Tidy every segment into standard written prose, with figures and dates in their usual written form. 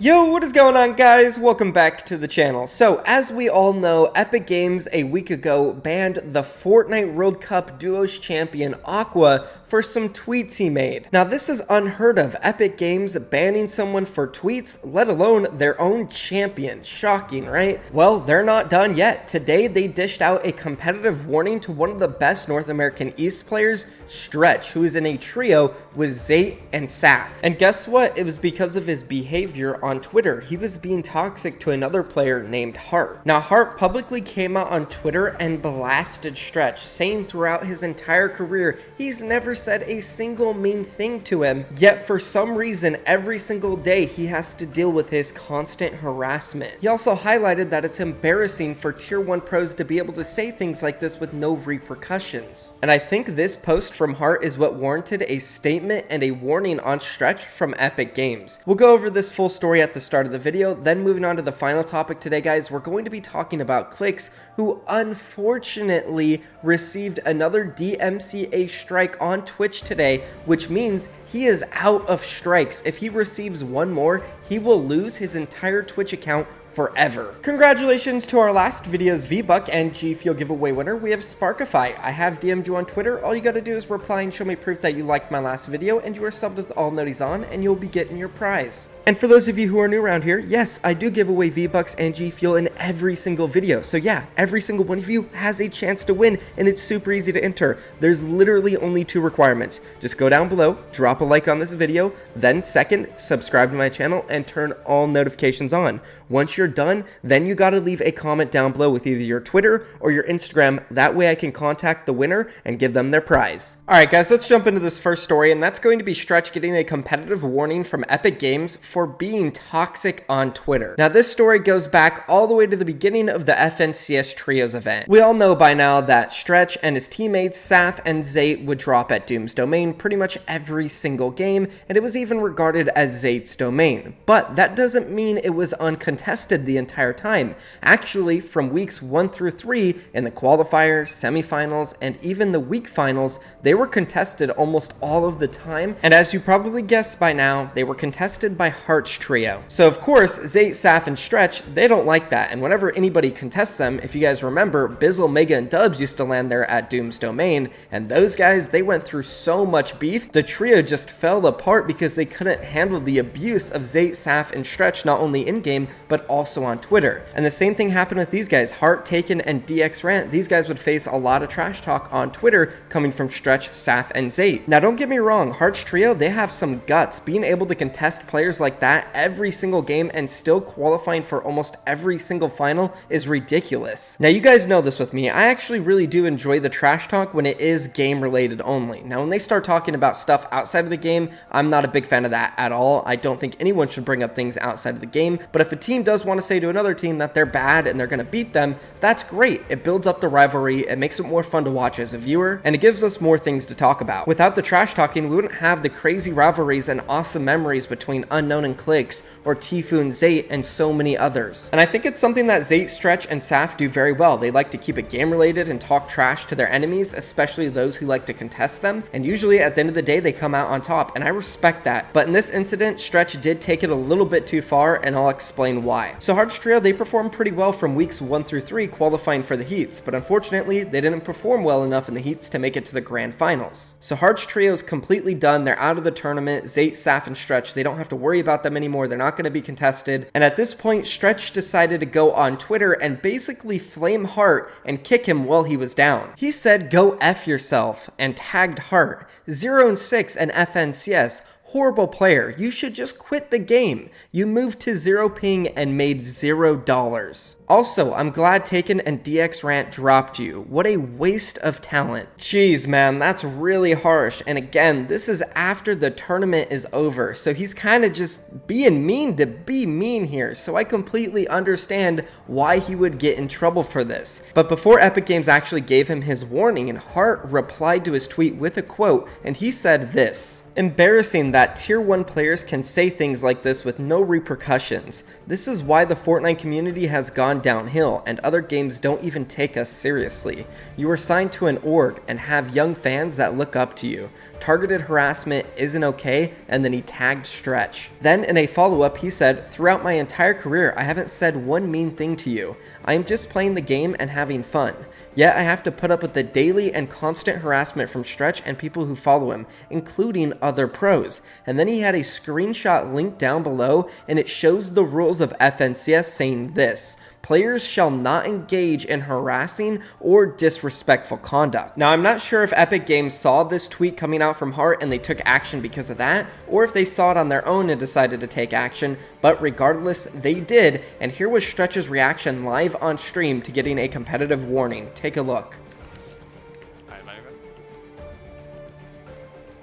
Yo, what is going on, guys? Welcome back to the channel. So, as we all know, Epic Games a week ago banned the Fortnite World Cup Duos champion Aqua for some tweets he made. Now, this is unheard of. Epic Games banning someone for tweets, let alone their own champion. Shocking, right? Well, they're not done yet. Today, they dished out a competitive warning to one of the best North American East players, Stretch, who is in a trio with Zate and Saf. And guess what? It was because of his behavior on Twitter. He was being toxic to another player named Hart. Now, Hart publicly came out on Twitter and blasted Stretch, saying throughout his entire career, he's never said a single mean thing to him, yet for some reason, every single day he has to deal with his constant harassment. He also highlighted that it's embarrassing for Tier 1 pros to be able to say things like this with no repercussions. And I think this post from Hart is what warranted a statement and a warning on Stretch from Epic Games. We'll go over this full story at the start of the video, then moving on to the final topic today, guys, we're going to be talking about Clix, who unfortunately received another DMCA strike on Twitch today, which means he is out of strikes. If he receives one more, he will lose his entire Twitch account forever. Congratulations to our last video's V-Buck and G Fuel giveaway winner. We have Sparkify. I have DM'd you on Twitter. All you gotta do is reply and show me proof that you liked my last video and you are subbed with all noties on, and you'll be getting your prize. And for those of you who are new around here, yes, I do give away V-Bucks and G Fuel in every single video. So yeah, every single one of you has a chance to win, and it's super easy to enter. There's literally only 2 requirements. Just go down below, drop a like on this video, then second, subscribe to my channel and turn all notifications on. Once you're done, then you gotta leave a comment down below with either your Twitter or your Instagram. That way I can contact the winner and give them their prize. Alright guys, let's jump into this first story, and that's going to be Stretch getting a competitive warning from Epic Games for being toxic on Twitter. Now, this story goes back all the way to the beginning of the FNCS Trios event. We all know by now that Stretch and his teammates Saf and Zate would drop at Doom's domain pretty much every single game, and it was even regarded as Zate's domain. But that doesn't mean it was uncontested the entire time. Actually, from weeks 1 through 3 in the qualifiers, semifinals, and even the week finals, they were contested almost all of the time, and as you probably guessed by now, they were contested by Hart's trio. So of course, Zate, Saf, and Stretch, they don't like that, and whenever anybody contests them, if you guys remember, Bizzle, Mega, and Dubs used to land there at Doom's domain, and those guys, they went through so much beef, the trio just fell apart because they couldn't handle the abuse of Zate, Saf, and Stretch, not only in-game, but also on Twitter. And the same thing happened with these guys, Hart, Taken, and DX Rant. These guys would face a lot of trash talk on Twitter coming from Stretch, Saf, and Zate. Now don't get me wrong, Hart's trio, they have some guts. Being able to contest players like that every single game and still qualifying for almost every single final is ridiculous. Now you guys know this with me, I actually really do enjoy the trash talk when it is game related only. Now when they start talking about stuff outside of the game, I'm not a big fan of that at all. I don't think anyone should bring up things outside of the game, but if a team does want to say to another team that they're bad and they're going to beat them, that's great. It builds up the rivalry, it makes it more fun to watch as a viewer, and it gives us more things to talk about. Without the trash talking, we wouldn't have the crazy rivalries and awesome memories between Unknown and Clix, or Tfue and Zate, and so many others. And I think it's something that Zate, Stretch, and Saf do very well. They like to keep it game related and talk trash to their enemies, especially those who like to contest them, and usually at the end of the day they come out on top, and I respect that. But in this incident, Stretch did take it a little bit too far, and I'll explain why. So Hart's trio, they performed pretty well from weeks 1 through 3 qualifying for the heats, but unfortunately they didn't perform well enough in the heats to make it to the grand finals. So Hart's trio is completely done, they're out of the tournament. Zate, Saf, and Stretch, they don't have to worry about them anymore, they're not going to be contested. And at this point, Stretch decided to go on Twitter and basically flame Hart and kick him while he was down. He said, "Go F yourself," and tagged Hart. 0-6 and FNCS. Horrible player. You should just quit the game. You moved to 0 ping and made $0. Also, I'm glad Taken and DX Rant dropped you. What a waste of talent. Jeez, man, that's really harsh. And again, this is after the tournament is over, so he's kind of just being mean to be mean here. So I completely understand why he would get in trouble for this. But before Epic Games actually gave him his warning, Hart replied to his tweet with a quote, and he said this: "Embarrassing that Tier 1 players can say things like this with no repercussions. This is why the Fortnite community has gone downhill, and other games don't even take us seriously. You are signed to an org and have young fans that look up to you. targeted harassment isn't okay, and then he tagged Stretch. Then in a follow-up, he said, "Throughout my entire career, I haven't said one mean thing to you. I am just playing the game and having fun. Yet I have to put up with the daily and constant harassment from Stretch and people who follow him, including other pros." And then he had a screenshot linked down below, and it shows the rules of FNCS saying this: "Players shall not engage in harassing or disrespectful conduct." Now, I'm not sure if Epic Games saw this tweet coming out from Hart and they took action because of that, or if they saw it on their own and decided to take action, but regardless, they did, and here was Stretch's reaction live on stream to getting a competitive warning. Take a look.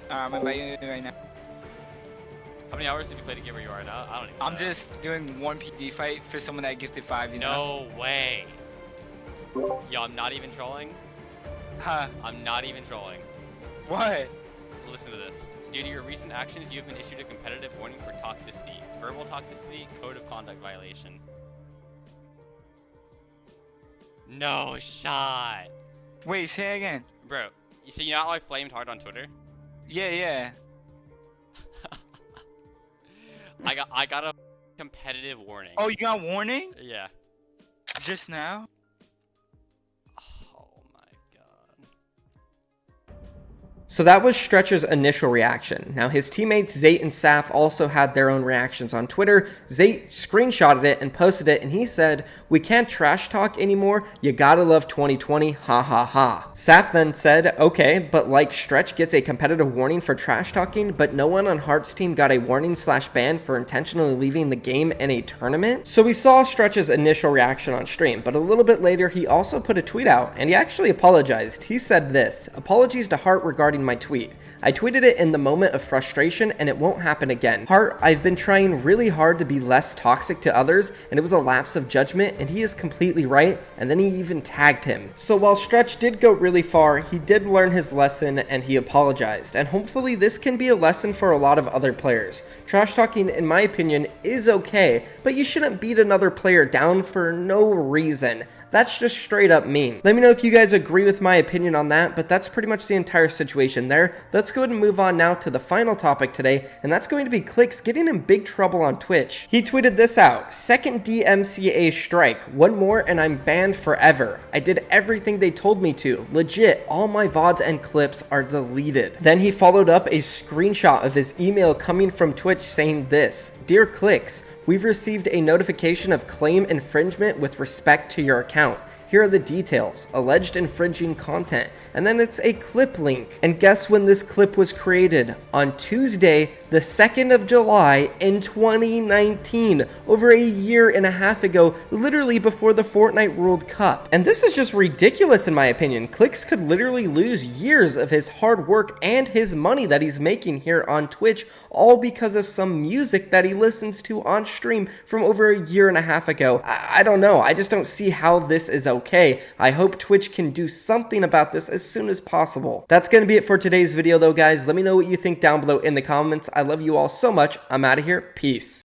I'm inviting you right now. How many hours have you played a game where you are now? I don't even know. I'm just doing one PD fight for someone that gifted 5, you No know? way. Yo, I'm not even trolling. Huh? I'm not even trolling. What? Listen to this. Due to your recent actions, you have been issued a competitive warning for toxicity. Verbal toxicity, code of conduct violation. No shot. Wait, say it again. Bro, so you know how I flamed hard on Twitter? Yeah. I got a competitive warning. Oh, you got warning? Yeah. Just now? Oh my god. So that was Stretch's initial reaction. Now his teammates Zayt and Saf also had their own reactions on Twitter. Zayt screenshotted it and posted it, and he said, "We can't trash talk anymore, you gotta love 2020, ha ha ha." Saf then said, "Okay, but like Stretch gets a competitive warning for trash talking, but no one on Heart's team got a warning/ban for intentionally leaving the game in a tournament?" So we saw Stretch's initial reaction on stream, but a little bit later he also put a tweet out, and he actually apologized. He said this: "Apologies to Heart regarding my tweet. I tweeted it in the moment of frustration and it won't happen again. Heart, I've been trying really hard to be less toxic to others, and it was a lapse of judgment, and he is completely right," and then he even tagged him. So while Stretch did go really far, he did learn his lesson and he apologized, and hopefully this can be a lesson for a lot of other players. Trash talking, in my opinion, is okay, but you shouldn't beat another player down for no reason. That's just straight up mean. Let me know if you guys agree with my opinion on that, but that's pretty much the entire situation there. Let's go ahead and move on now to the final topic today, and that's going to be Clix getting in big trouble on Twitch. He tweeted this out: "Second DMCA strike, one more and I'm banned forever. I did everything they told me to. Legit, all my VODs and clips are deleted." Then he followed up a screenshot of his email coming from Twitch saying this: "Dear Clix, we've received a notification of claim infringement with respect to your account. Here are the details: alleged infringing content," and then it's a clip link. And guess when this clip was created? On Tuesday, the 2nd of July in 2019, over a year and a half ago, literally before the Fortnite World Cup. And this is just ridiculous in my opinion. Clix could literally lose years of his hard work and his money that he's making here on Twitch, all because of some music that he listens to on stream from over a year and a half ago. I don't know. I just don't see how this is okay. I hope Twitch can do something about this as soon as possible. That's going to be it for today's video though, guys. Let me know what you think down below in the comments. I love you all so much. I'm out of here. Peace.